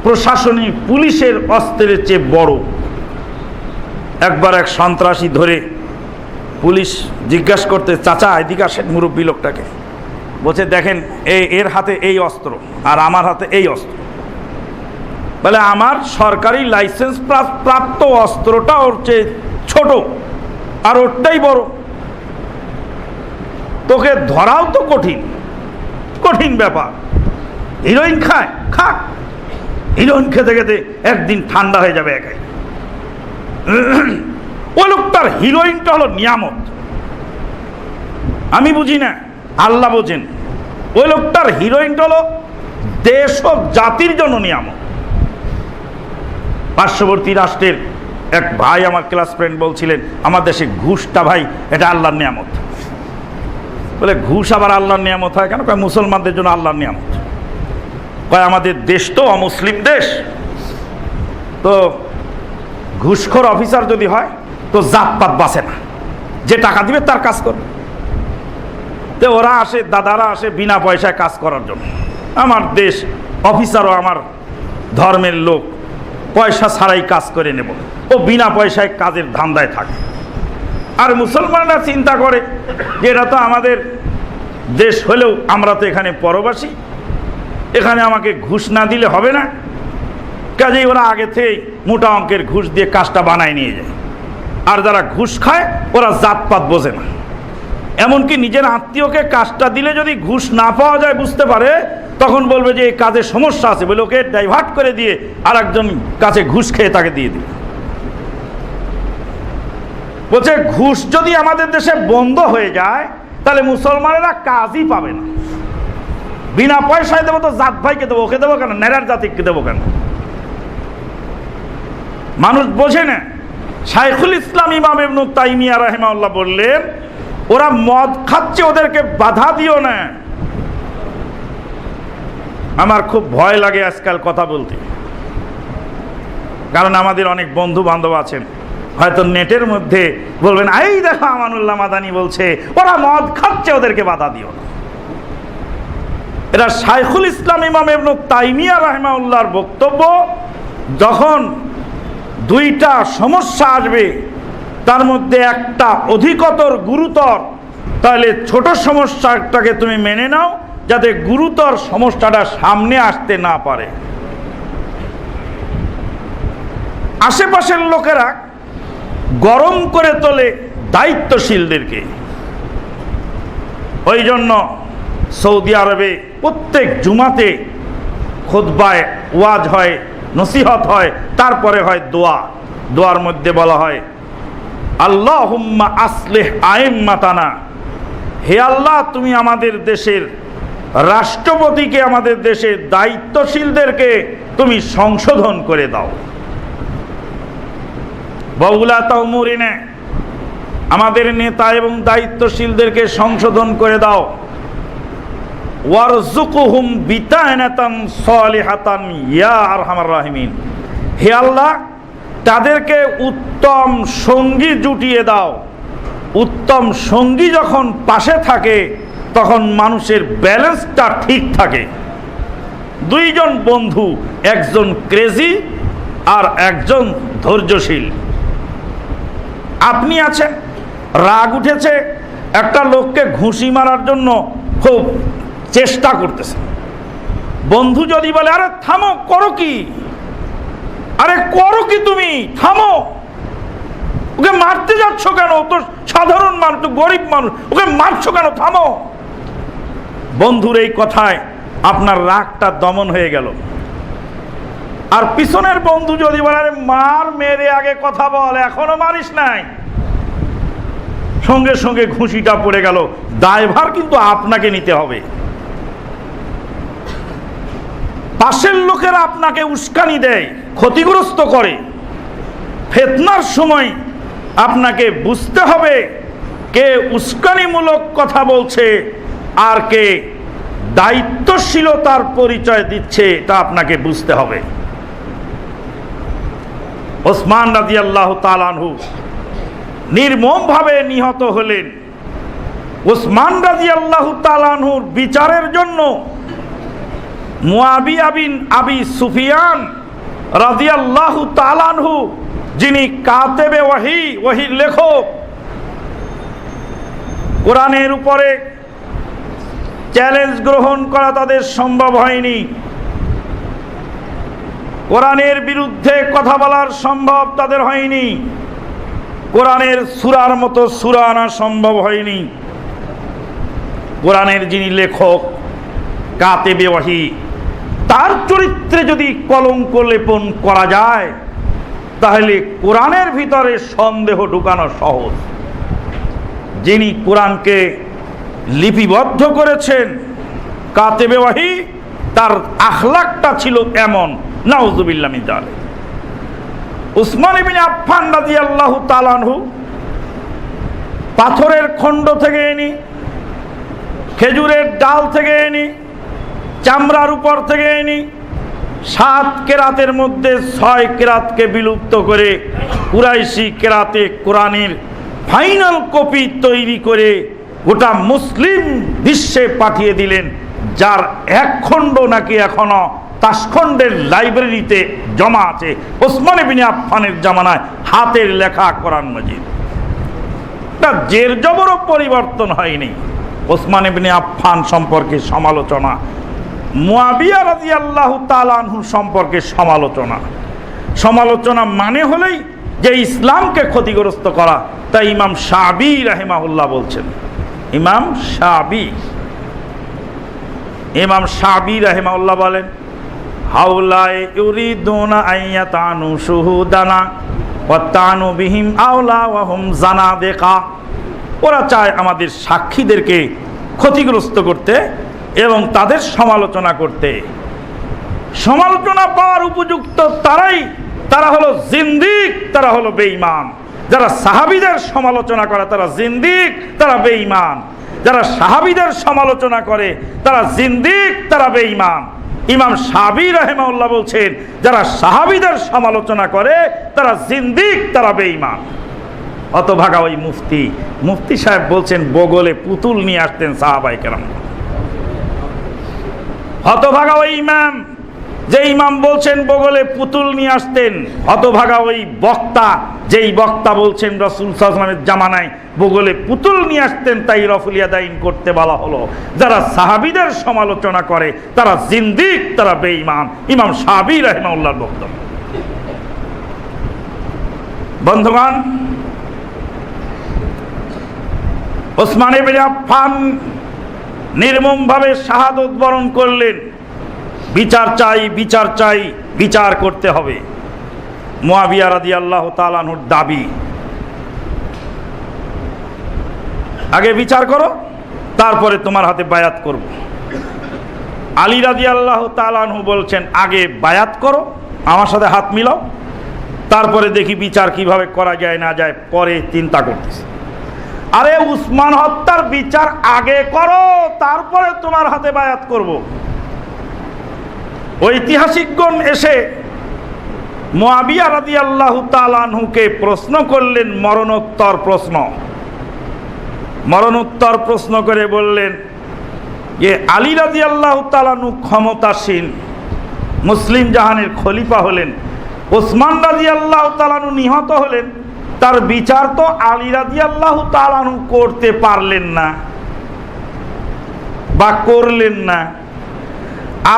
S2: প্রশাসনিক পুলিশের অস্ত্রের চেয়ে বড়। একবার এক সন্ত্রাসী ধরে পুলিশ জিজ্ঞাসা করতে, চাচা এদিকে আসেন, মুরব্বী লোকটাকে বলছে, দেখেন এর হাতে এই অস্ত্র আর আমার হাতে এই অস্ত্র। বলে, আমার সরকারি লাইসেন্স প্রাপ্ত অস্ত্রটা ওর চেয়ে ছোট আর ওরটাই বড়। তোকে ধরাও তো কঠিন ব্যাপার। হিরোইন খাক, হিরোইন খেতে খেতে একদিন ঠান্ডা হয়ে যাবে একাই। ওই লোকটার হিরোইনটা হলো নিয়ামত। আমি বুঝি না, আল্লাহ বোঝেন। ওই লোকটার হিরোইনটা হলো দেশ ও জাতির জন্য নিয়ামত। পার্শ্ববর্তী রাষ্ট্রের এক ভাই, আমার ক্লাস ফ্রেন্ড, বলছিলেন, আমার দেশে ঘুষটা ভাই এটা আল্লাহর নিয়ামত। বলে, ঘুষ আবার আল্লাহর নিয়ামত হয় কেন? কয়, মুসলমানদের জন্য আল্লাহর নিয়ামত। কয়, আমাদের দেশ তো অমুসলিম দেশ, তো ঘুষখোর অফিসার যদি হয় তো জাতপাত বাঁচে না, যে টাকা দিবে তার কাজ করবে। তো ওরা আসে, দাদারা আসে বিনা পয়সায় কাজ করার জন্য। আমার দেশ অফিসারও আমার ধর্মের লোক, পয়সা ছাড়াই কাজ করে নেব, ও বিনা পয়সায় কাজের ধান্দায় থাকে। আর মুসলমানরা চিন্তা করে যে এটা তো আমাদের দেশ হলেও আমরা তো এখানে পরবাসী, এখানে আমাকে ঘুষ না দিলে হবে না। কাজেই ওরা আগে থেকেই মোটা অঙ্কের ঘুষ দিয়ে কাজটা বানায় নিয়ে যায়। আর যারা ঘুষ খায় ওরা জাতপাত বোঝে না। এমনকি নিজের আত্মীয়কে কাজটা দিলে যদি ঘুষ না পাওয়া যায় বুঝতে পারে, তখন বলবে যে এই কাজে সমস্যা আছে, বলে ওকে ডাইভার্ট করে দিয়ে আর একজন কাছে ঘুষ খেয়ে তাকে দিয়ে দিবে। বলছে, ঘুষ যদি আমাদের দেশে বন্ধ হয়ে যায় তাহলে মুসলমানেরা কাজই পাবে না। বিনা পয়সায় দেবো তো জাত ভাইকে দেবো, ওকে দেবো কেন? নেড়ার জাতিকে দেবো কেন? মানুষ বোঝে না। শাইখুল ইসলাম ইমাম ইবনে তাইমিয়া রাহিমাহুল্লাহ বললেন, ওরা মদ খাচ্ছে, ওদেরকে বাধা দিও না। আমার খুব ভয় লাগে আজকাল কথা বলতে, কারণ আমাদের অনেক বন্ধু বান্ধব আছেন হয়তো নেটের মধ্যে বলবেন, এই দেখো আমানুল্লাহ মাদানী বলছে ওরা মদ খাচ্ছে, ওদেরকে বাধা দিও না। এটা শাইখুল ইসলাম ইমাম ইবনে তাইমিয়া রাহিমাহুল্লাহর বক্তব্য। যখন দুইটা সমস্যা আসবে, তার মধ্যে একটা অধিকতর গুরুতর, তাহলে ছোট সমস্যাটাকে তুমি মেনে নাও, যাতে গুরুতর সমস্যাটা সামনে আসতে না পারে। আশেপাশের লোকেরা গরম করে তোলে দায়িত্বশীলদেরকে। ওই জন্য সৌদি আরবে প্রত্যেক জুমাতে খুতবায় ওয়াজ হয়, নসিহত হয়, তারপরে হয় দোয়া। দোয়ার মধ্যে বলা হয়, আল্লাহুম্মা আসলিহ আইম্মাতানা, হে আল্লাহ তুমি আমাদের দেশের রাষ্ট্রপতিকে, আমাদের দেশের দায়িত্বশীলদেরকে তুমি সংশোধন করে দাও। বাউলা তাউমুরিনে, আমাদের নেতা এবং দায়িত্বশীলদেরকে সংশোধন করে দাও। ওয়ারযুকহুম বিতানাতান সালিহাতান ইয়া আরহামার রাহিমিন, হে আল্লাহ তাদেরকে উত্তম সঙ্গী জুটিয়ে দাও। উত্তম সঙ্গী যখন পাশে থাকে তখন মানুষের ব্যালেন্সটা ঠিক থাকে। দুইজন বন্ধু, একজন ক্রেজি আর একজন ধৈর্যশীল। আপনি আছেন, রাগ উঠেছে, একটা লোককে ঘুষি মারার জন্য খুব চেষ্টা করতেছে। বন্ধু যদি বলে, আরে থামো, করো কি, আরে করো কি তুমি, থামো, ওকে মারতে যাচ্ছ কেন, ও তো সাধারণ মানুষ, তো গরিব মানুষ, ওকে মারছো কেন, থামো। বন্ধুর এই কথায় আপনার রাগটা দমন হয়ে গেল। আর পিছনের বন্ধু যদি বলে, আরে মার, মেরে আগে কথা বল, এখনো মারিস নাই, সঙ্গে সঙ্গে ঘুষিটা পড়ে গেল। দায়ভার কিন্তু আপনাকে নিতে হবে। পাশের লোকেরা আপনাকে উস্কানি দেয়, ক্ষতিগ্রস্ত করে। ফিতনার সময় আপনাকে বুঝতে হবে কে উস্কানিমূলক কথা বলছে আর কে দায়িত্বশীলতার পরিচয় দিচ্ছে, তা আপনাকে বুঝতে হবে। ওসমান রাদিয়াল্লাহু তাআলা আনহু নির্মমভাবে নিহত হলেন। ওসমান রাদিয়াল্লাহু তাআলা আনহুর বিচারের জন্য মুআবিয়া বিন আবি সুফিয়ান রাদিয়াল্লাহু তাআলা আনহু, যিনি কাতেবে ওয়াহি, ওয়াহির লেখক, কোরআনের উপরে চ্যালেঞ্জ গ্রহণ করা তাদের সম্ভব হয়নি, কোরআনের বিরুদ্ধে কথা বলার সম্ভব তাদের হয়নি, কোরআনের সূরার মতো সূরা আনা সম্ভব হয়নি। কোরআনের যিনি লেখক, কাতেবে ওয়াহি, তার চরিত্রে যদি কলঙ্ক লেপন করা যায় তাহলে কোরআনের ভিতরে সন্দেহ ঢুকানো সহজ। যিনি কোরআনকে লিপিবদ্ধ করেছেন, কাতেবে ওয়াহি, তার আখলাকটা ছিল এমন, নাউযুবিল্লাহ মিন যালিক। উসমান ইবনে আফফান রাদিয়াল্লাহু তাআলা আনহু পাথরের খণ্ড থেকে এনে, খেজুরের ডাল থেকে এনে, চামড়ার উপর থেকে এনে 7 কেরাতের মধ্যে 6 কেরাতকে বিলুপ্ত করে কুরাইশি কেরাতে কোরআনের ফাইনাল কপি তৈরি করে গোটা মুসলিম বিশ্বে পাঠিয়ে দিলেন, যার এক খণ্ড নাকি এখনো তাশখন্দের লাইব্রেরিতে জমা আছে। ওসমান ইবনে আফফানের জামানায় হাতের লেখা কোরআন মাজিদ, তার জের জবরও পরিবর্তন হয়নি। ওসমান ইবনে আফফান সম্পর্কে সমালোচনা, মুআবিয়া রাদিয়াল্লাহু তাআলা আনহু সম্পর্কে সমালোচনা। সমালোচনা মানে হলেই যে ইসলামকে ক্ষতিগ্রস্ত করা। তাই ইমাম শাবি রাহিমাহুল্লাহ বলছেন, ইমাম শাবি রাহিমাহুল্লাহ বলেন, হাউলায়ে ইউরিদুনা আইয়াতানু শুহুদানা ওয়া তানু বিহিম আওলা ওয়া হুম জানাদিকা। ওরা চায় আমাদের সাক্ষীদেরকে ক্ষতিগ্রস্ত করতে এবং তাদের সমালোচনা করতে। সমালোচনা পাওয়ার উপযুক্ত তারা হলো জিন্দিক, তারা হলো বেঈমান। যারা সাহাবীদের সমালোচনা করে তারা জিন্দিক, তারা বেঈমান। যারা সাহাবীদের সমালোচনা করে তারা জিন্দিক, তারা বেঈমান। ইমাম শাফিঈ রাহিমাহুল্লাহ বলছেন, যারা সাহাবীদের সমালোচনা করে তারা জিন্দিক, তারা বেঈমান। হতভাগা ওই মুফতি সাহেব বলছেন বগলে পুতুল নিয়ে আসতেন সাহাবায়ে কেরাম। হতভাগা ওই ইমাম, যে ইমাম বলছেন বগলে পুতুল নিয়ে আসতেন। হতভাগা ওই বক্তা, যেই বক্তা বলছেন রাসূল সাল্লাল্লাহু আলাইহি ওয়াসাল্লামের জামানায় বগলে পুতুল নিয়ে আসতেন, তাই রফুল ইয়াদাইন করতে বলা হলো। যারা সাহাবীদের সমালোচনা করে তারা জিন্দিক, তারা বেঈমান। ইমাম শাফিঈ রাহিমাহুল্লাহর বক্তব্য। বন্ধুগণ, ওসমান ইবনে আফফান নির্মমভাবে শাহাদাত বরণ করলেন। বিচার চাই, বিচার চাই, বিচার করতে হবে। মুআবিয়া রাদিয়াল্লাহু তাআলা আনহুর দাবি, আগে বিচার করো, তারপরে তোমার হাতে বায়াত করব। আলী রাদিয়াল্লাহু তাআলা আনহু বলছেন, আগে বায়াত করো, আমার সাথে হাত মিলাও, তারপরে দেখি বিচার কিভাবে করা যায় না যায়, পরে চিন্তা করতেছি। আরে উসমান হত্যার বিচার আগে করো, তারপরে তোমার হাতে বায়াত করব। ঐতিহাসিকগণ এসে মুআবিয়া রাদিয়াল্লাহু তাআলা আনহুকে প্রশ্ন করলেন, মরণোত্তর প্রশ্ন। মরণোত্তর প্রশ্ন করে বললেন যে আলী রাদিয়াল্লাহু তাআলা আনহু ক্ষমতাসীন, মুসলিম জাহানের খলিফা হলেন, ওসমান রাদিয়াল্লাহু তাআলা আনহু নিহত হলেন, তার বিচার তো আলী রাদিয়াল্লাহু তাআলা আনহু করতে পারলেন না বা করলেন না।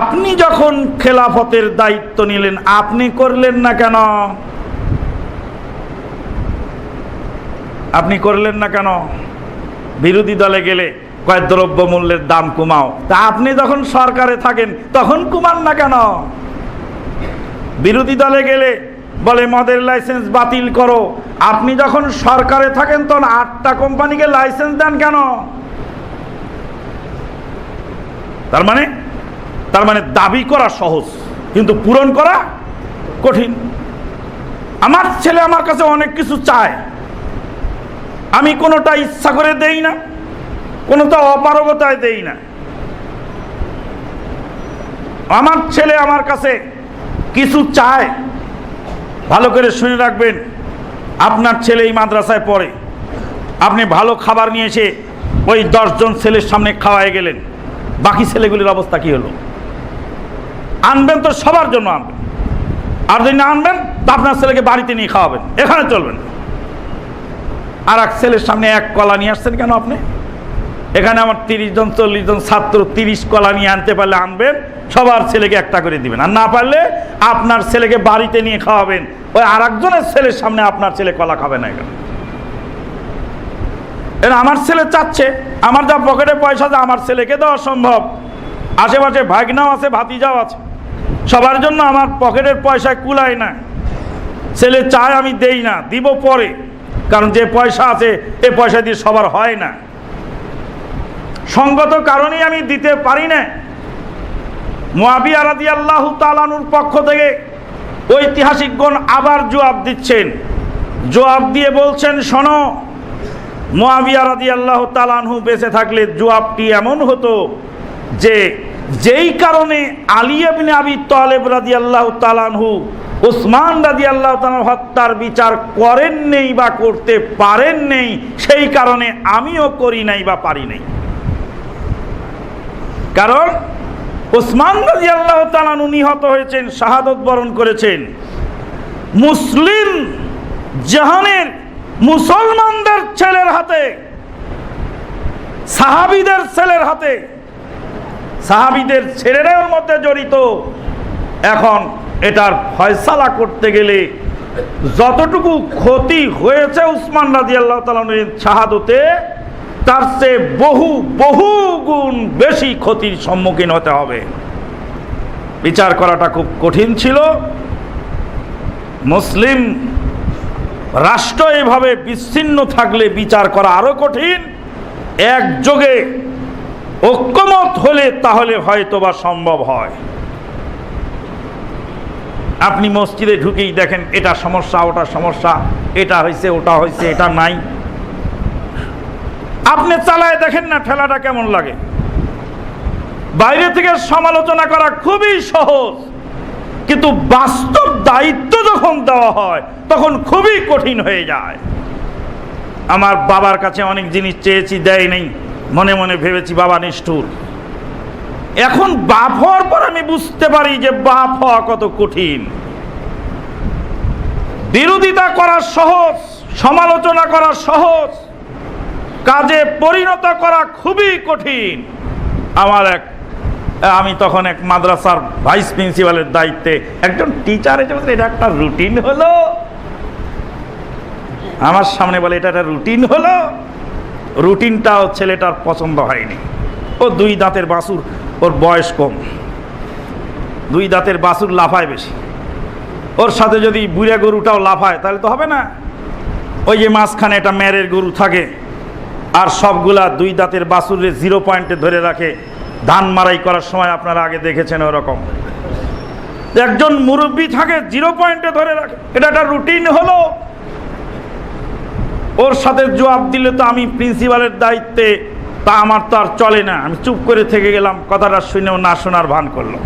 S2: আপনি যখন খেলাফতের দায়িত্ব নিলেন, আপনি করলেন না কেন? আপনি করলেন না কেন? বিরোধী দলে গেলে কয় দ্রব্য মূল্যের দাম কমাও, তা আপনি যখন সরকারে থাকেন তখন কমান না কেন? বিরোধী দলে গেলে বলে মদের লাইসেন্স বাতিল করো, আপনি যখন সরকারে থাকেন তখন 8টা কোম্পানিকে লাইসেন্স দেন কেন? তার মানে দাবি করা সহজ, কিন্তু পূরণ করা কঠিন। আমার ছেলে আমার কাছে অনেক কিছু চায়, আমি কোনোটা ইচ্ছা করে দেই না, কোনোটা অপারগতায় দেই না। আমার ছেলে আমার কাছে কিছু চায়, ভালো করে শুনে রাখবেন, আপনার ছেলে এই মাদ্রাসায় পড়ে, আপনি ভালো খাবার নিয়ে এসে ওই 10 জন ছেলের সামনে খাওয়ায় গেলেন, বাকি ছেলেগুলির অবস্থা কি হলো? আনবেন তো সবার জন্য আনবেন, আর যদি না আনবেন তা আপনার ছেলেকে বাড়িতে নিয়ে খাওয়াবেন, এখানে চলবেন। আর এক ছেলের সামনে 1 কলা নিয়ে আসছেন কেন আপনি? এখানে আমার 30 জন 40 জন ছাত্র, 30 কলা নিয়ে আনতে পারলে আনবেন, সবার ছেলেকে একটা করে দিবেন, আর না পারলে আপনার ছেলেকে বাড়িতে নিয়ে খাওয়াবেন। ওই আর একজনের ছেলের সামনে আপনার ছেলে কলা খাবে না। এখানে আমার ছেলে চাচ্ছে, আমার যা পকেটে পয়সা যা আমার ছেলেকে দেওয়া সম্ভব, আশেপাশে ভাগনাও আছে, ভাতিজাও আছে, সবার জন্য আমার পকেটের পয়সায় কুলায় না। ছেলে চায়, আমি দেই না, দিব পরে, কারণ যে পয়সা আছে এ পয়সা দিয়ে সবার হয় না, সঙ্গত কারণেই আমি দিতে পারি না। মুআবিয়া রাদিয়াল্লাহু তাআলা আনহুর পক্ষ থেকে ঐতিহাসিকগণ আবার জবাব দিচ্ছেন। জবাব দিয়ে বলছেন, শোনো, মুআবিয়া রাদিয়াল্লাহু তাআলা আনহু বেঁচে থাকলে জবাবটি এমন হতো যে যেই কারণে আলী ইবনে আবি তালেব রাদিয়াল্লাহু তাআলা আনহু ওসমান রাদিয়াল্লাহু তাআলা হত্যার বিচার করেন নেই বা করতে পারেন নেই, সেই কারণে আমিও করি নাই বা পারি নাই। কারণ ওসমান রাদিয়াল্লাহু তাআলা আনহু নিহত হয়েছেন, শাহাদাত বরণ করেছেন মুসলিম জাহানের মুসলমানদের ছেলের হাতে, সাহাবীদের ছেলের হাতে, সাহাবীদের ছেলেরা ওর মধ্যে জড়িত। এখন এটার ফয়সালা করতে গেলে যতটুকু ক্ষতি হয়েছে উসমান রাদিয়াল্লাহু তাআলা আনহুর শাহাদাতে, তার চেয়ে বহু গুণ বেশি ক্ষতির সম্মুখীন হতে হবে। বিচার করাটা খুব কঠিন ছিল। মুসলিম রাষ্ট্র এভাবে বিচ্ছিন্ন থাকলে বিচার করা আরো কঠিন। একযোগে ঐক্যমত হলে তাহলে হয়তোবা সম্ভব হয়। আপনি মসজিদে ঢুকেই দেখেন এটা সমস্যা, ওটা সমস্যা, এটা হয়েছে, ওটা হয়েছে, এটা নাই। আপনি চালায় দেখেন না ঠেলাটা কেমন লাগে। বাইরে থেকে সমালোচনা করা খুবই সহজ, কিন্তু বাস্তব দায়িত্ব যখন দেওয়া হয় তখন খুবই কঠিন হয়ে যায়। আমার বাবার কাছে অনেক জিনিস চেয়েছি, দেয় নেই, মনে মনে ভেবেছি বাবা নিষ্ঠুর। এখন বাপ হওয়ার পর আমি বুঝতে পারি যে বাপ হওয়া কত কঠিন। বিরোধিতা করা সহজ, সমালোচনা করা সহজ, কাজে পরিণত করা খুবই কঠিন। আমি তখন এক মাদ্রাসার ভাইস প্রিন্সিপালের দায়িত্বে, একজন টিচার এটা একটা রুটিন হলো, আমার সামনে বলে এটা একটা রুটিন হলো। রুটিনটাও ছেলেটার পছন্দ হয়নি। ও 2 দাঁতের বাছুর, ওর বয়স কম, 2 দাঁতের বাছুর লাফায় বেশি, ওর সাথে যদি বুড়া গরুটাও লাফায় তাহলে তো হবে না। ওই যে মাঝখানে একটা মেরের গরু থাকে, আর সবগুলা 2 দাঁতের বাছুরে 0 পয়েন্টে ধরে রাখে, ধান মারাই করার সময় আপনারা আগে দেখেছেন ওরকম একজন মুরব্বী থাকে 0 পয়েন্টে ধরে রাখে। এটা একটা রুটিন হলো। ওর সাথে জবাব দিলে তো আমি প্রিন্সিপালের দায়িত্বে, তা আমার তো আর চলে না। আমি চুপ করে থেকে গেলাম, কথাটা শুনেও না শোনার ভান করলো।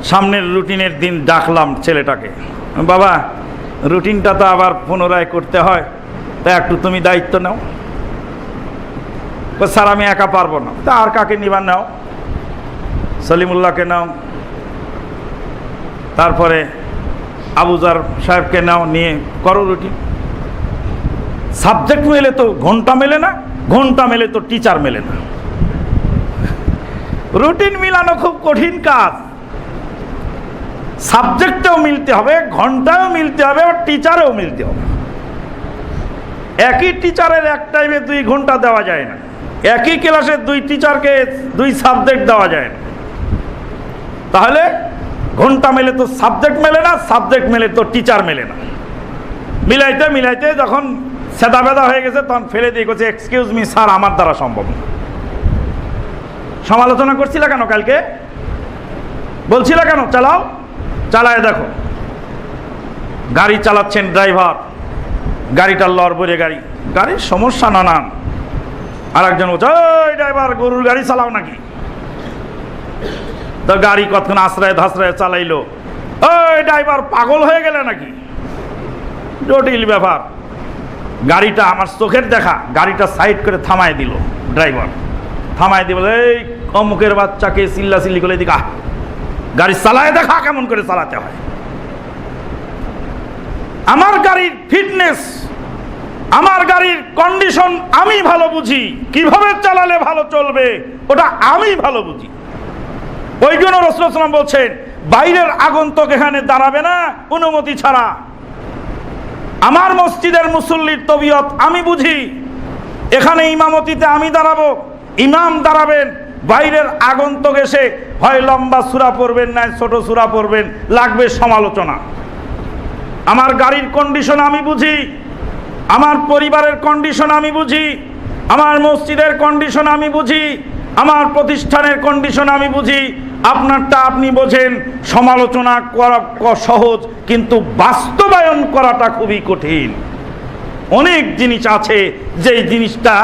S2: সামনের রুটিনের দিন ডাকলাম ছেলেটাকে, বাবা রুটিনটা তো আবার পুনরায় করতে হয়, তা একটু তুমি দায়িত্ব নাও। স্যার আমি একা পারবো না। তা আর কাকে নিবার? নাও, সলিমুল্লাহকে নাও, তারপরে আবুজার সাহেবকে নাও, নিয়ে করো রুটিন। সাবজেক্ট মেলে তো ঘন্টা মেলে না, ঘন্টা মেলে তো টিচার মেলে না। রুটিন মিলানো খুব কঠিন কাজ। সাবজেক্টেও মিলতে হবে, ঘন্টাও মিলতে হবে, আর টিচারেও মিলতে হবে। একই টিচারের এক টাইমে 2 ঘন্টা দেওয়া যায় না, একই ক্লাসে 2 টিচারকে 2 সাবজেক্ট দেওয়া যায় না। তাহলে ঘন্টা মেলে তো সাবজেক্ট মেলে না, সাবজেক্ট মেলে তো টিচার মেলে না। মিলাইতে মিলাইতে যখন সেদা বেদা হয়ে গেছে তখন ফেলে দিয়ে গেছে, এক্সকিউজ মি স্যার, আমার দ্বারা সম্ভব না। সমালোচনা করছিল কেন? কালকে বলছিল কেন চালাও, চালায় দেখো। গাড়ি চালাচ্ছেন ড্রাইভার, গাড়িটা লড়বরে গাড়ি, গাড়ির সমস্যা নানান। আর একজন বলছে, ওই ড্রাইভার গরুর গাড়ি চালাও নাকি? তো গাড়ি কতক্ষণ আশ্রয় ধাশ্রয় চালাইলো, ওই ড্রাইভার পাগল হয়ে গেলে নাকি? জটিল ব্যাপার। গাড়িটা আমার চোখের দেখা, গাড়িটা সাইড করে থামায় দিল ড্রাইভার, থামায় দিয়ে বলে, এই অমুকের বাচ্চাকে চিল্লা চিল্লি করে দিকা, গাড়ি চালায় দেখা কেমন করে চালাতে হয়। আমার গাড়ির ফিটনেস, আমার গাড়ির কন্ডিশন আমি ভালো বুঝি, কিভাবে চালালে ভালো চলবে ওটা আমি ভালো বুঝি। ওই জন্য রাসূলুল্লাহ সাল্লাল্লাহু আলাইহি ওয়াসাল্লাম বলছেন, বাইরের আগন্তুক এখানে দাঁড়াবে না অনুমতি ছাড়া। আমার মসজিদের মুসল্লির তবিয়ত আমি বুঝি, এখানে ইমামতিতে আমি দাঁড়াবো, ইমাম দাঁড়াবেন, বাইরের আগন্তুক এসে হয় লম্বা সূরা পড়বেন, না ছোট সূরা পড়বেন, লাগবে সমালোচনা। আমার গাড়ির কন্ডিশন আমি বুঝি, আমার পরিবারের কন্ডিশন আমি বুঝি, আমার মসজিদের কন্ডিশন আমি বুঝি, আমার প্রতিষ্ঠানের কন্ডিশন আমি বুঝি। আপনারটা আপনি বোঝেন। সমালোচনা করা সহজ, কিন্তু বাস্তবায়ন করাটা খুবই কঠিন। অনেক জিনিস আছে যেই জিনিসটা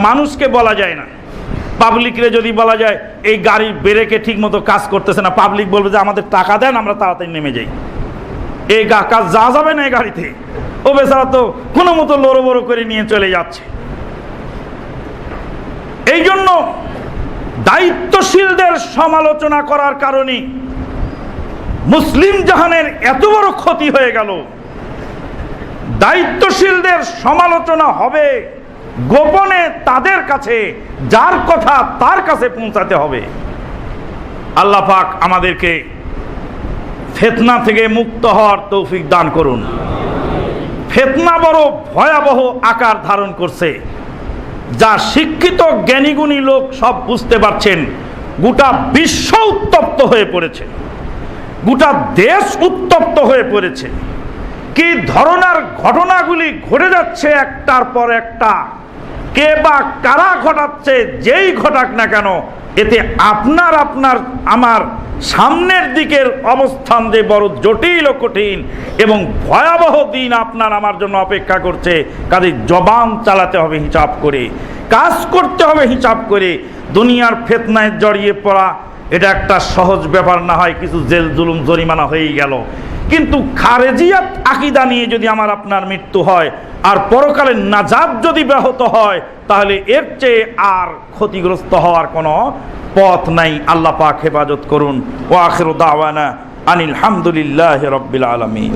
S2: মানুষকে বলা যায় না। পাবলিকরে যদি বলা যায় এই গাড়ির ব্রেকে ঠিক মতো কাজ করতেছে না, পাবলিক বলবে যে আমাদের টাকা দেন, আমরা তাড়াতাড়ি নেমে যাই, এই কাজ যা যাবে না এই গাড়িতে। ও বেচারা তো কোনো মতো লড়ো বড়ো করে নিয়ে চলে যাচ্ছে। এই জন্য দায়িত্বশীলদের সমালোচনা করার কারণে মুসলিম জাহানের এত বড় ক্ষতি হয়ে গেল। দায়িত্বশীলদের সমালোচনা হবে গোপনে, তাদের কাছে, যার কথা তার কাছে পৌঁছাতে হবে। আল্লাহ পাক আমাদেরকে ফিতনা থেকে মুক্ত হওয়ার তৌফিক দান করুন। ফিতনা বড় ভয়াবহ আকার ধারণ করছে, যা শিক্ষিত জ্ঞানীগুণী লোক সব বুঝতে পারছেন। গোটা বিশ্ব উত্তপ্ত হয়ে পড়েছে, গোটা দেশ উত্তপ্ত হয়ে পড়েছে। কি ধরনের ঘটনাগুলি ঘটে যাচ্ছে একটার পর একটা, কে বা কারা ঘটাচ্ছে, যেই ঘটাক না কেন, এতে আপনার আমার সামনের দিকের অবস্থান যে বড় জটিল ও কঠিন এবং ভয়াবহ দিন আপনার আমার জন্য অপেক্ষা করছে। কাজে জবান চালাতে হবে হিসাব করে, কাজ করতে হবে হিসাব করে, দুনিয়ার ফিতনায় জড়িয়ে পড়া এটা একটা সহজ ব্যাপার না, হয় কিছু জেল জুলুম জরিমানা হয়েই গেল। কিন্তু খারেজিয়াত আকীদা নিয়ে যদি আমার আপনার মৃত্যু হয় আর পরকালে নাজাত যদি ব্যাহত হয়, তাহলে এর চেয়ে আর ক্ষতিগ্রস্ত হওয়ার কোনো পথ নাই। আল্লাহ পাক হেফাজত করুন। ওয়া আখিরু দাওয়ানা আনিল হামদুলিল্লাহি রাব্বিল আলামিন।